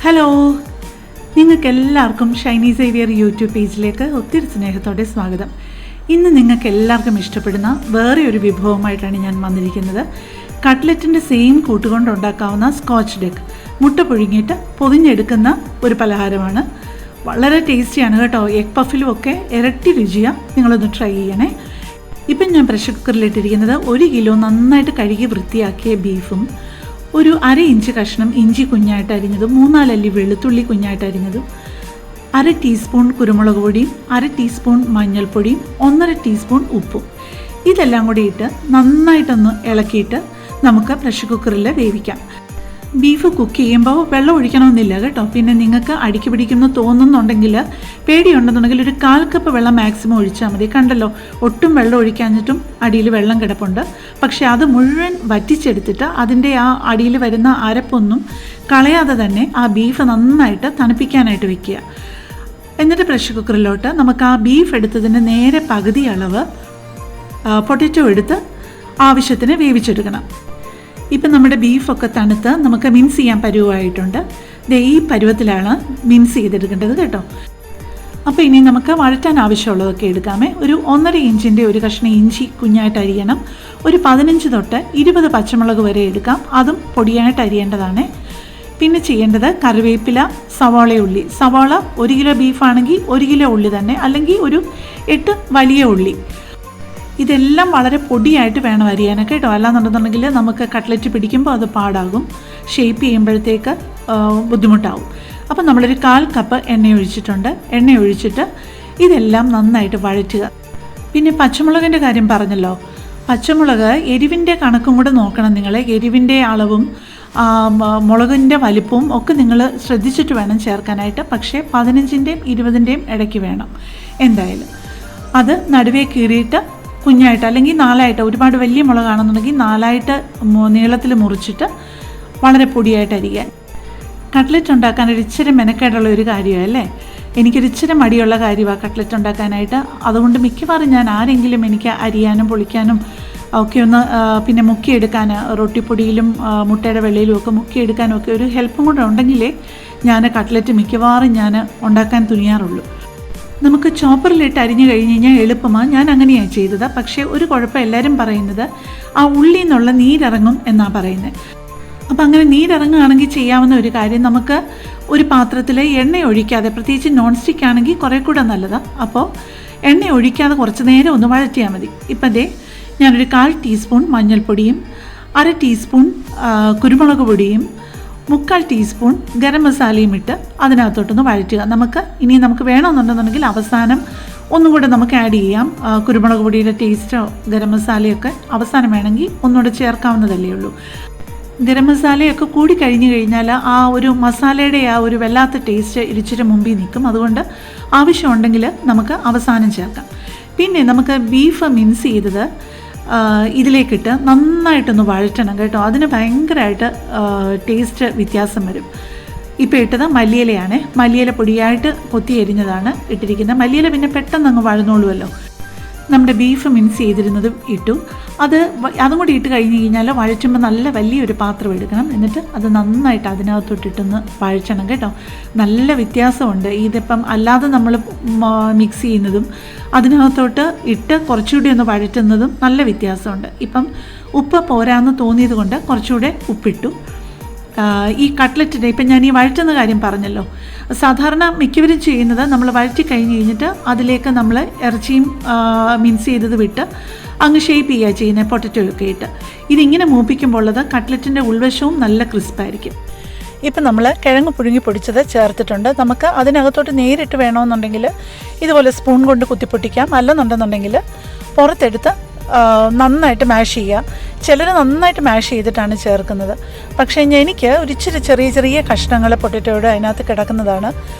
Hello, നിങ്ങൾക്കെല്ലാവർക്കും Shiny Xavier YouTube പേജിലേക്ക് ഒത്തിരി സ്നേഹത്തോടെ സ്വാഗതം. ഇന്ന് നിങ്ങൾക്ക് എല്ലാവർക്കും ഇഷ്ടപ്പെടുന്ന വേറെ ഒരു വിഭവമായിട്ടാണ് ഞാൻ വന്നിരിക്കുന്നത്. കട്ട്ലറ്റിൻ്റെ സെയിം കൂട്ടുകൊണ്ട് ഉണ്ടാക്കാവുന്ന സ്കോച്ച്ഡ് എഗ്, മുട്ട പുഴുങ്ങിയിട്ട് പൊതിഞ്ഞെടുക്കുന്ന ഒരു പലഹാരമാണ്. വളരെ ടേസ്റ്റിയാണ് കേട്ടോ. എഗ് പഫിലും ഒക്കെ ഇരട്ടി രുചിയാണ്. നിങ്ങളൊന്ന് ട്രൈ ചെയ്യണേ. ഇപ്പം ഞാൻ പ്രഷർ കുക്കറിലിട്ടിരിക്കുന്നത് 1 കിലോ നന്നായിട്ട് കഴുകി വൃത്തിയാക്കിയ ബീഫും, ഒരു 1/2 ഇഞ്ച് കഷ്ണം ഇഞ്ചി കുഞ്ഞായിട്ട് അരിഞ്ഞതും, 3-4 അല്ലി വെളുത്തുള്ളി കുഞ്ഞായിട്ട് അരിഞ്ഞതും, 1/2 ടീസ്പൂൺ കുരുമുളക് പൊടിയും, 1/2 ടീസ്പൂൺ മഞ്ഞൾപ്പൊടിയും, 1/2 ടീസ്പൂൺ ഉപ്പും, ഇതെല്ലാം കൂടി ഇട്ട് നന്നായിട്ടൊന്ന് ഇളക്കിയിട്ട് നമുക്ക് പ്രഷർ കുക്കറിൽ വേവിക്കാം. ബീഫ് കുക്ക് ചെയ്യുമ്പോൾ വെള്ളം ഒഴിക്കണമെന്നില്ല കേട്ടോ. പിന്നെ നിങ്ങൾക്ക് അടിക്ക് പിടിക്കുമെന്ന് തോന്നുന്നുണ്ടെങ്കിൽ, പേടിയുണ്ടെന്നുണ്ടെങ്കിൽ ഒരു 1/4 കപ്പ് വെള്ളം മാക്സിമം ഒഴിച്ചാൽ മതി. കണ്ടല്ലോ, ഒട്ടും വെള്ളം ഒഴിക്കാഞ്ഞിട്ടും അടിയിൽ വെള്ളം കിടപ്പുണ്ട്. പക്ഷേ അത് മുഴുവൻ വറ്റിച്ചെടുത്തിട്ട് അതിൻ്റെ ആ അടിയിൽ വരുന്ന അരപ്പൊന്നും കളയാതെ തന്നെ ആ ബീഫ് നന്നായിട്ട് തണുപ്പിക്കാനായിട്ട് വെക്കുക. എന്നിട്ട് പ്രഷർ കുക്കറിലോട്ട് നമുക്ക് ആ ബീഫ് എടുത്തതിൻ്റെ നേരെ പകുതി അളവ് പൊട്ടറ്റോ എടുത്ത് ആവശ്യത്തിന് വേവിച്ചെടുക്കണം. ഇപ്പം നമ്മുടെ ബീഫൊക്കെ തണുത്ത് നമുക്ക് മിൻസ് ചെയ്യാൻ പരുവമായിട്ടുണ്ട്. ഈ പരുവത്തിലാണ് മിൻസ് ചെയ്തെടുക്കേണ്ടത് കേട്ടോ. അപ്പോൾ ഇനി നമുക്ക് വഴറ്റാൻ ആവശ്യമുള്ളതൊക്കെ എടുക്കാമേ. ഒരു 1.5 ഇഞ്ചിൻ്റെ ഒരു കഷ്ണം ഇഞ്ചി കുഞ്ഞായിട്ട് അരിയണം. ഒരു 15 തൊട്ട് 20 പച്ചമുളക് വരെ എടുക്കാം. അതും പൊടിയായിട്ട് അരിയേണ്ടതാണ്. പിന്നെ ചെയ്യേണ്ടത് കറിവേപ്പില, സവാളയുള്ളി. സവാള 1 കിലോ ബീഫാണെങ്കിൽ 1 കിലോ ഉള്ളി തന്നെ, അല്ലെങ്കിൽ ഒരു 8 വലിയ ഉള്ളി. ഇതെല്ലാം വളരെ പൊടിയായിട്ട് വേണം അരിയാനൊക്കെ കേട്ടോ. അല്ലാന്നുണ്ടെന്നുണ്ടെങ്കിൽ നമുക്ക് കട്ട്ലറ്റ് പിടിക്കുമ്പോൾ അത് പാടാകും, ഷേപ്പ് ചെയ്യുമ്പോഴത്തേക്ക് ബുദ്ധിമുട്ടാവും. അപ്പം നമ്മളൊരു 1/4 കപ്പ് എണ്ണ ഒഴിച്ചിട്ടുണ്ട്. എണ്ണ ഒഴിച്ചിട്ട് ഇതെല്ലാം നന്നായിട്ട് വഴറ്റുക. പിന്നെ പച്ചമുളകിൻ്റെ കാര്യം പറഞ്ഞല്ലോ, പച്ചമുളക് എരിവിൻ്റെ കണക്കും കൂടെ നോക്കണം നിങ്ങൾ. എരിവിൻ്റെ അളവും മുളകിൻ്റെ വലിപ്പവും ഒക്കെ നിങ്ങൾ ശ്രദ്ധിച്ചിട്ട് വേണം ചേർക്കാനായിട്ട്. പക്ഷേ 15-ൻ്റെയും 20-ൻ്റെയും ഇടയ്ക്ക് വേണം എന്തായാലും. അത് നടുവേ കീറിയിട്ട് കുഞ്ഞായിട്ട്, അല്ലെങ്കിൽ 4ആയിട്ട്, ഒരുപാട് വലിയ മുളകാണെന്നുണ്ടെങ്കിൽ 4ആയിട്ട് നീളത്തിൽ മുറിച്ചിട്ട് വളരെ പൊടിയായിട്ട് അരിയാൻ. കട്ട്ലറ്റ് ഉണ്ടാക്കാൻ ഒരു ഇച്ചിരി മെനക്കേടുള്ള ഒരു കാര്യമല്ലേ. എനിക്കൊരു ഇച്ചിരി മടിയുള്ള കാര്യമാണ് കട്ട്ലറ്റ് ഉണ്ടാക്കാനായിട്ട്. അതുകൊണ്ട് മിക്കവാറും ഞാൻ ആരെങ്കിലും എനിക്ക് അരിയാനും പൊളിക്കാനും ഒക്കെ ഒന്ന് പിന്നെ മുക്കിയെടുക്കാൻ, റൊട്ടിപ്പൊടിയിലും മുട്ടയുടെ വെള്ളയിലും ഒക്കെ മുക്കിയെടുക്കാനും ഒക്കെ ഒരു ഹെൽപ്പും കൂടെ ഉണ്ടെങ്കിലേ ഞാൻ കട്ട്ലറ്റ് മിക്കവാറും ഞാൻ ഉണ്ടാക്കാൻ തുനിയാറുള്ളൂ. നമുക്ക് ചോപ്പറിലിട്ട് അരിഞ്ഞു കഴിഞ്ഞ് കഴിഞ്ഞാൽ എളുപ്പമാണ്. ഞാൻ അങ്ങനെയാണ് ചെയ്തത്. പക്ഷേ ഒരു കുഴപ്പം എല്ലാവരും പറയുന്നത് ആ ഉള്ളിൽ നിന്നുള്ള നീരിറങ്ങും എന്നാണ് പറയുന്നത്. അപ്പം അങ്ങനെ നീരിറങ്ങുകയാണെങ്കിൽ ചെയ്യാവുന്ന ഒരു കാര്യം, നമുക്ക് ഒരു പാത്രത്തിൽ എണ്ണ ഒഴിക്കാതെ, പ്രത്യേകിച്ച് നോൺ സ്റ്റിക്ക് ആണെങ്കിൽ കുറേ കൂടെ നല്ലതാണ്. അപ്പോൾ എണ്ണ ഒഴിക്കാതെ കുറച്ച് നേരം ഒന്ന് വഴറ്റിയാൽ മതി. ഇപ്പം ദേ ഞാനൊരു 1/4 ടീസ്പൂൺ മഞ്ഞൾപ്പൊടിയും, 1/2 ടീസ്പൂൺ കുരുമുളക് പൊടിയും, 3/4 ടീസ്പൂൺ ഗരം മസാലയും ഇട്ട് അതിനകത്തോട്ടൊന്ന് വഴറ്റുക. നമുക്ക് വേണമെന്നുണ്ടെന്നുണ്ടെങ്കിൽ അവസാനം ഒന്നും കൂടെ നമുക്ക് ആഡ് ചെയ്യാം. കുരുമുളക് പൊടിയുടെ ടേസ്റ്റോ ഗരം മസാലയൊക്കെ അവസാനം വേണമെങ്കിൽ ഒന്നുകൂടെ ചേർക്കാവുന്നതല്ലേ ഉള്ളൂ. ഗരം മസാലയൊക്കെ കൂടി കഴിഞ്ഞ് കഴിഞ്ഞാൽ ആ ഒരു മസാലയുടെ ആ ഒരു വല്ലാത്ത ടേസ്റ്റ് ഇരിച്ചിട്ട് മുമ്പിൽ നിൽക്കും. അതുകൊണ്ട് ആവശ്യമുണ്ടെങ്കിൽ നമുക്ക് അവസാനം ചേർക്കാം. പിന്നെ നമുക്ക് ബീഫ് മിൻസ് ചെയ്തത് ഇതിലേക്കിട്ട് നന്നായിട്ടൊന്ന് വഴറ്റണം കേട്ടോ. അതിന് ഭയങ്കരമായിട്ട് ടേസ്റ്റ് വ്യത്യാസം വരും. ഇപ്പോൾ ഇട്ടത് മല്ലിയിലയാണ്. മല്ലിയില പൊടിയായിട്ട് കൊത്തി എരിഞ്ഞതാണ് ഇട്ടിരിക്കുന്നത്. മല്ലിയില പിന്നെ പെട്ടെന്ന് അങ്ങ് വഴന്നോളുമല്ലോ. നമ്മുടെ ബീഫ് മിൻസ് ചെയ്തിരുന്നതും ഇട്ടു. അതും കൂടി ഇട്ട് കഴിഞ്ഞ് കഴിഞ്ഞാൽ വഴറ്റുമ്പോൾ നല്ല വലിയൊരു പാത്രം എടുക്കണം. എന്നിട്ട് അത് നന്നായിട്ട് അതിനകത്തോട്ടിട്ടൊന്ന് വഴറ്റണം കേട്ടോ. നല്ല വ്യത്യാസമുണ്ട്. ഇതിപ്പം അല്ലാതെ നമ്മൾ മിക്സ് ചെയ്യുന്നതും അതിനകത്തോട്ട് ഇട്ട് കുറച്ചുകൂടി ഒന്ന് വഴറ്റുന്നതും നല്ല വ്യത്യാസമുണ്ട്. ഇപ്പം ഉപ്പ് പോരാന്ന് തോന്നിയത് കൊണ്ട് കുറച്ചുകൂടെ ഉപ്പിട്ടു. ഈ കട്ട്ലറ്റിൻ്റെ ഇപ്പം ഞാൻ ഈ വഴറ്റുന്ന കാര്യം പറഞ്ഞല്ലോ. സാധാരണ മിക്കവരും ചെയ്യുന്നത് നമ്മൾ വഴറ്റി കഴിഞ്ഞ് കഴിഞ്ഞിട്ട് അതിലേക്ക് നമ്മൾ ഇറച്ചിയും മിൻസ് ചെയ്തത് വിട്ട് അങ്ങ് ഷേപ്പ് ചെയ്യുക ചെയ്യുന്നത്, പൊട്ടറ്റോയൊക്കെ ഇട്ട്. ഇതിങ്ങനെ മൂപ്പിക്കുമ്പോൾ ഉള്ളത് കട്ട്ലറ്റിൻ്റെ ഉൾവശവും നല്ല ക്രിസ്പായിരിക്കും. ഇപ്പം നമ്മൾ കിഴങ്ങ് പുഴുങ്ങി പൊടിച്ചത് ചേർത്തിട്ടുണ്ട്. നമുക്ക് അതിനകത്തോട്ട് നേരിട്ട് വേണമെന്നുണ്ടെങ്കിൽ ഇതുപോലെ സ്പൂൺ കൊണ്ട് കുത്തിപ്പൊട്ടിക്കാം. അല്ലെന്നുണ്ടെന്നുണ്ടെങ്കിൽ പുറത്തെടുത്ത് നന്നായിട്ട് മാഷ് ചെയ്യുക. ചിലർ നന്നായിട്ട് മാഷ് ചെയ്തിട്ടാണ് ചേർക്കുന്നത്. പക്ഷേ എനിക്ക് ഒരിച്ചിരി ചെറിയ കഷ്ണങ്ങൾ പൊട്ടറ്റോയുടെ അതിനകത്ത് കിടക്കുന്നതാണ്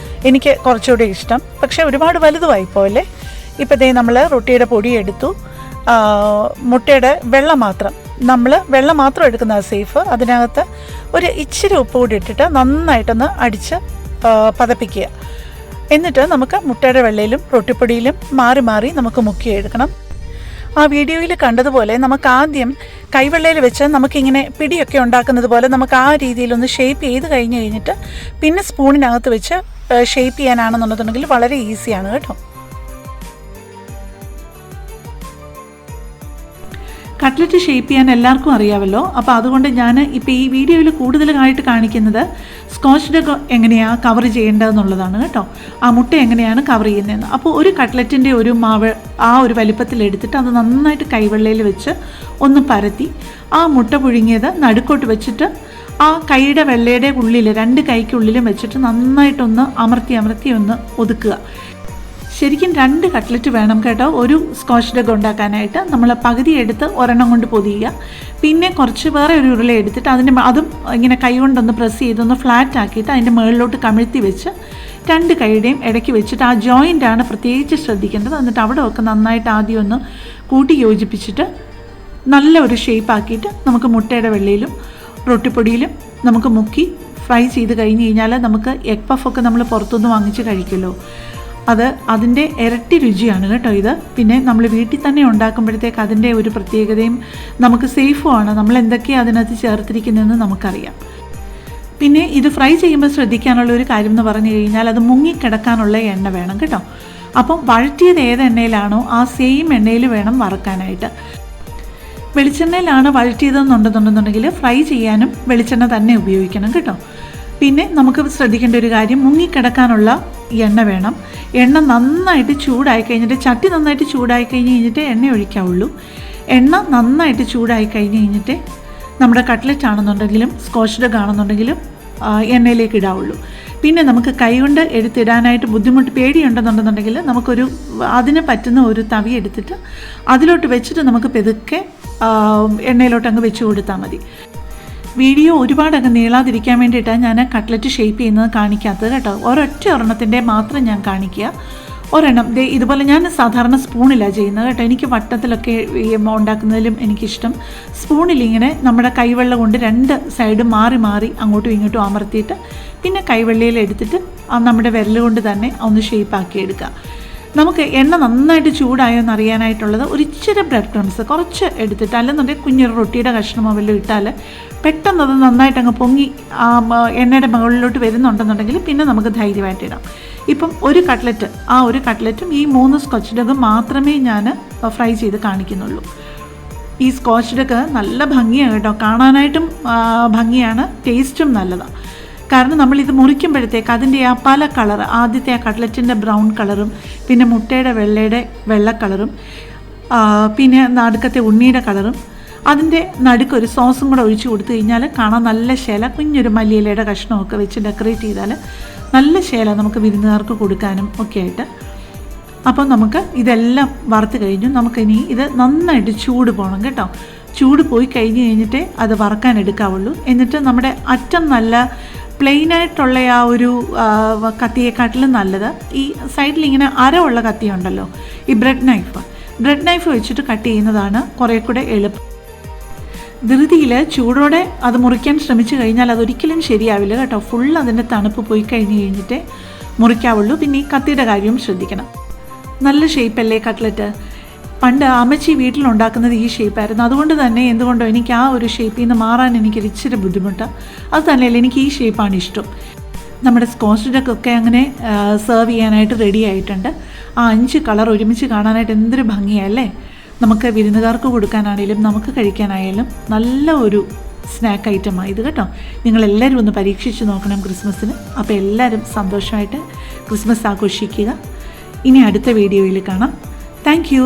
എനിക്ക് കുറച്ചുകൂടി ഇഷ്ടം. പക്ഷേ ഒരുപാട് വലുതുമായിപ്പോയല്ലേ. ഇപ്പോൾ ദേ നമ്മൾ റൊട്ടിയുടെ പൊടി എടുത്തു. മുട്ടയുടെ വെള്ളം മാത്രം എടുക്കുന്നതാണ് സേഫ്. അതിനകത്ത് ഒരു ഇച്ചിരി ഉപ്പ് കൂടി ഇട്ടിട്ട് നന്നായിട്ടൊന്ന് അടിച്ച് പതപ്പിക്കുക. എന്നിട്ട് നമുക്ക് മുട്ടയുടെ വെള്ളയിലും റൊട്ടിപ്പൊടിയിലും മാറി നമുക്ക് മുക്കിയെടുക്കണം. ആ വീഡിയോയിൽ കണ്ടതുപോലെ നമുക്ക് ആദ്യം കൈവെള്ളയിൽ വെച്ച് നമുക്കിങ്ങനെ പിടിയൊക്കെ ഉണ്ടാക്കുന്നത് പോലെ നമുക്ക് ആ രീതിയിലൊന്ന് ഷേപ്പ് ചെയ്ത് കഴിഞ്ഞിട്ട് പിന്നെ സ്പൂണിനകത്ത് വെച്ച് ഷേപ്പ് ചെയ്യാനാണെന്നുണ്ടെന്നുണ്ടെങ്കിൽ വളരെ ഈസിയാണ് കേട്ടോ. കട്ട്ലറ്റ് ഷേപ്പ് ചെയ്യാൻ എല്ലാവർക്കും അറിയാമല്ലോ. അപ്പോൾ അതുകൊണ്ട് ഞാൻ ഇപ്പോൾ ഈ വീഡിയോയിൽ കൂടുതലായിട്ട് കാണിക്കുന്നത് സ്കോച്ച്ഡ് എങ്ങനെയാണ് കവർ ചെയ്യേണ്ടതെന്നുള്ളതാണ് കേട്ടോ. ആ മുട്ട എങ്ങനെയാണ് കവർ ചെയ്യുന്നതെന്ന്. അപ്പോൾ ഒരു കട്ട്ലറ്റിൻ്റെ ഒരു മാവ് ആ ഒരു വലിപ്പത്തിലെടുത്തിട്ട് അത് നന്നായിട്ട് കൈവെള്ളയിൽ വെച്ച് ഒന്ന് പരത്തി ആ മുട്ട പുഴുങ്ങിയത് നടുക്കോട്ട് വെച്ചിട്ട് ആ കൈയുടെ വെള്ളയുടെ ഉള്ളിൽ 2 കൈക്കുള്ളിലും വെച്ചിട്ട് നന്നായിട്ടൊന്ന് അമർത്തി ഒന്ന് ഒതുക്കുക. ശരിക്കും 2 കട്ട്ലറ്റ് വേണം കേട്ടോ ഒരു സ്കോച്ച്ഡ് എഗ് ഉണ്ടാക്കാനായിട്ട്. നമ്മൾ പകുതി എടുത്ത് ഒരെണ്ണം കൊണ്ട് പൊതിയുക, പിന്നെ കുറച്ച് വേറെ ഒരു ഉരുള എടുത്തിട്ട് അതും ഇങ്ങനെ കൈ കൊണ്ടൊന്ന് പ്രസ് ചെയ്തൊന്ന് ഫ്ലാറ്റ് ആക്കിയിട്ട് അതിൻ്റെ മുകളിലോട്ട് കമിഴ്ത്തി വെച്ച് 2 കൈയുടെയും ഇടയ്ക്ക് വെച്ചിട്ട് ആ ജോയിൻ്റാണ് പ്രത്യേകിച്ച് ശ്രദ്ധിക്കേണ്ടത്. എന്നിട്ട് അവിടെ ഒക്കെ നന്നായിട്ട് ആദ്യം ഒന്ന് കൂട്ടി യോജിപ്പിച്ചിട്ട് നല്ല ഒരു ഷേപ്പ് ആക്കിയിട്ട് നമുക്ക് മുട്ടയുടെ വെള്ളയിലും റൊട്ടിപ്പൊടിയിലും നമുക്ക് മുക്കി ഫ്രൈ ചെയ്ത് കഴിഞ്ഞ് കഴിഞ്ഞാൽ നമുക്ക് എഗ് പഫൊക്കെ നമ്മൾ പുറത്തുനിന്ന് വാങ്ങിച്ച് കഴിക്കുമല്ലോ, അതിൻ്റെ ഇരട്ടി രുചിയാണ് കേട്ടോ ഇത്. പിന്നെ നമ്മൾ വീട്ടിൽ തന്നെ ഉണ്ടാക്കുമ്പോഴത്തേക്ക് അതിൻ്റെ ഒരു പ്രത്യേകതയും നമുക്ക് സേഫുമാണ്. നമ്മൾ എന്തൊക്കെയാണ് അതിനകത്ത് ചേർത്തിരിക്കുന്നതെന്ന് നമുക്കറിയാം. പിന്നെ ഇത് ഫ്രൈ ചെയ്യുമ്പോൾ ശ്രദ്ധിക്കാനുള്ള ഒരു കാര്യം എന്ന് പറഞ്ഞു കഴിഞ്ഞാൽ അത് മുങ്ങിക്കിടക്കാനുള്ള എണ്ണ വേണം കേട്ടോ. അപ്പം വഴറ്റിയത് ഏത് എണ്ണയിലാണോ ആ സെയിം എണ്ണയിൽ വേണം വറക്കാനായിട്ട്. വെളിച്ചെണ്ണയിലാണ് വഴറ്റിയതെന്നുണ്ടെന്നുണ്ടെന്നുണ്ടെങ്കിൽ ഫ്രൈ ചെയ്യാനും വെളിച്ചെണ്ണ തന്നെ ഉപയോഗിക്കണം കേട്ടോ. പിന്നെ നമുക്ക് ശ്രദ്ധിക്കേണ്ട ഒരു കാര്യം, മുങ്ങിക്കിടക്കാനുള്ള എണ്ണ വേണം. എണ്ണ നന്നായിട്ട് ചൂടായി കഴിഞ്ഞിട്ട്, ചട്ടി നന്നായിട്ട് ചൂടായി കഴിഞ്ഞിട്ട് എണ്ണ ഒഴിക്കാവുള്ളൂ. എണ്ണ നന്നായിട്ട് ചൂടായി കഴിഞ്ഞിട്ട് നമ്മുടെ കട്ട്ലറ്റ് ആണെന്നുണ്ടെങ്കിലും സ്കോച്ച്ഡ് എഗ് ആണെന്നുണ്ടെങ്കിലും എണ്ണയിലേക്ക് ഇടാവുള്ളൂ. പിന്നെ നമുക്ക് കൈകൊണ്ട് എടുത്തിടാനായിട്ട് ബുദ്ധിമുട്ട് പേടിയുണ്ടെന്നുണ്ടെന്നുണ്ടെങ്കിൽ നമുക്കൊരു അതിന് പറ്റുന്ന ഒരു തവി എടുത്തിട്ട് അതിലോട്ട് വെച്ചിട്ട് നമുക്ക് പെതുക്കെ എണ്ണയിലോട്ട് അങ്ങ് വെച്ച് കൊടുത്താൽ മതി. വീഡിയോ ഒരുപാടങ്ങ് നീളാതിരിക്കാൻ വേണ്ടിയിട്ടാണ് ഞാൻ കട്ട്ലറ്റ് ഷേപ്പ് ചെയ്യുന്നത് കാണിക്കാത്തത് കേട്ടോ. ഒരൊറ്റ ഒരെണ്ണത്തിൻ്റെ മാത്രം ഞാൻ കാണിക്കുക. ഒരെണ്ണം ഇതുപോലെ ഞാൻ സാധാരണ സ്പൂണിലാണ് ചെയ്യുന്നത് കേട്ടോ. എനിക്ക് വട്ടത്തിലൊക്കെ ഉണ്ടാക്കുന്നതിലും എനിക്കിഷ്ടം സ്പൂണിലിങ്ങനെ നമ്മുടെ കൈവെള്ള കൊണ്ട് 2 സൈഡും മാറി അങ്ങോട്ടും ഇങ്ങോട്ടും അമർത്തിയിട്ട് പിന്നെ കൈവെള്ളയിൽ എടുത്തിട്ട് നമ്മുടെ വിരൽ കൊണ്ട് തന്നെ ഒന്ന് ഷേപ്പാക്കി എടുക്കുക. നമുക്ക് എണ്ണ നന്നായിട്ട് ചൂടായോന്ന് അറിയാനായിട്ടുള്ളത് ഒരു ഇച്ചിരി ബ്രെഡ് ക്രംസ് കുറച്ച് എടുത്തിട്ട്, അല്ലെന്നുണ്ടെങ്കിൽ കുഞ്ഞൊരു റൊട്ടിയുടെ കഷ്ണമോ വല്ലതും ഇട്ടാൽ പെട്ടെന്ന് അത് നന്നായിട്ട് അങ്ങ് പൊങ്ങി എണ്ണയുടെ മുകളിലോട്ട് വരുന്നുണ്ടെന്നുണ്ടെങ്കിൽ പിന്നെ നമുക്ക് ധൈര്യമായിട്ട് ഇടാം. ഇപ്പം ഒരു കട്ട്ലറ്റും ഈ 3 സ്കോച്ച്ഡ് എഗ് മാത്രമേ ഞാൻ ഫ്രൈ ചെയ്ത് കാണിക്കുന്നുള്ളൂ. ഈ സ്കോച്ച്ഡ് എഗ് നല്ല ഭംഗിയാണ് കേട്ടോ, കാണാനായിട്ടും ഭംഗിയാണ്, ടേസ്റ്റും നല്ലതാണ്. കാരണം നമ്മളിത് മുറിക്കുമ്പോഴത്തേക്ക് അതിൻ്റെ ആ പല കളർ, ആദ്യത്തെ ആ കട്ട്ലറ്റിൻ്റെ ബ്രൗൺ കളറും പിന്നെ മുട്ടയുടെ വെള്ള കളറും പിന്നെ നടുക്കത്തെ ഉണ്ണിയുടെ കളറും അതിൻ്റെ നടുക്കൊരു സോസും കൂടെ ഒഴിച്ച് കൊടുത്തു കഴിഞ്ഞാൽ കാണാൻ നല്ല ശേല, കുഞ്ഞൊരു മല്ലിയിലയുടെ കഷ്ണമൊക്കെ വെച്ച് ഡെക്കറേറ്റ് ചെയ്താൽ നല്ല ശേല നമുക്ക് വിരുന്നുകാർക്ക് കൊടുക്കാനും ഒക്കെ ആയിട്ട്. അപ്പോൾ നമുക്ക് ഇതെല്ലാം വറുത്ത് കഴിഞ്ഞു. നമുക്കിനി ഇത് നന്നായിട്ട് ചൂട് പോകണം കേട്ടോ. ചൂട് പോയി കഴിഞ്ഞിട്ടേ അത് വറക്കാൻ എടുക്കാവുള്ളൂ. എന്നിട്ട് നമ്മുടെ അറ്റം നല്ല പ്ലെയിനായിട്ടുള്ള ആ ഒരു കത്തിയെക്കാട്ടിലും നല്ലത് ഈ സൈഡിൽ ഇങ്ങനെ അരമുള്ള കത്തിയുണ്ടല്ലോ, ഈ ബ്രെഡ് നൈഫ് വെച്ചിട്ട് കട്ട് ചെയ്യുന്നതാണ് കുറേ കൂടെ എളുപ്പം. ധൃതിയിൽ ചൂടോടെ അത് മുറിക്കാൻ ശ്രമിച്ചു കഴിഞ്ഞാൽ അതൊരിക്കലും ശരിയാവില്ല കേട്ടോ. ഫുൾ അതിൻ്റെ തണുപ്പ് പോയി കഴിഞ്ഞിട്ടേ മുറിക്കാവുള്ളൂ. പിന്നെ ഈ കത്തിയുടെ കാര്യവും ശ്രദ്ധിക്കണം. നല്ല ഷേപ്പല്ലേ കട്ട്ലറ്റ്. പണ്ട് അമ്മച്ചി വീട്ടിലുണ്ടാക്കുന്നത് ഈ ഷേപ്പായിരുന്നു. അതുകൊണ്ട് തന്നെ എന്തുകൊണ്ടോ എനിക്ക് ആ ഒരു ഷേപ്പിൽ നിന്ന് മാറാൻ എനിക്കൊരു ഇച്ചിരി ബുദ്ധിമുട്ടാണ്. അത് തന്നെയല്ല, എനിക്ക് ഈ ഷേപ്പാണ് ഇഷ്ടം. നമ്മുടെ സ്കോച്ച്ഡ് എഗ് ഒക്കെ അങ്ങനെ സെർവ് ചെയ്യാനായിട്ട് റെഡി ആയിട്ടുണ്ട്. ആ 5 കളർ ഒരുമിച്ച് കാണാനായിട്ട് എന്തൊരു ഭംഗിയല്ലേ. നമുക്ക് വിരുന്നുകാർക്ക് കൊടുക്കാനാണെങ്കിലും നമുക്ക് കഴിക്കാനായാലും നല്ല ഒരു സ്നാക്ക് ഐറ്റമാണ് ഇത് കേട്ടോ. നിങ്ങളെല്ലാവരും ഒന്ന് പരീക്ഷിച്ച് നോക്കണം ക്രിസ്മസിന്. അപ്പോൾ എല്ലാവരും സന്തോഷമായിട്ട് ക്രിസ്മസ് ആഘോഷിക്കുക. ഇനി അടുത്ത വീഡിയോയിൽ കാണാം. Thank you.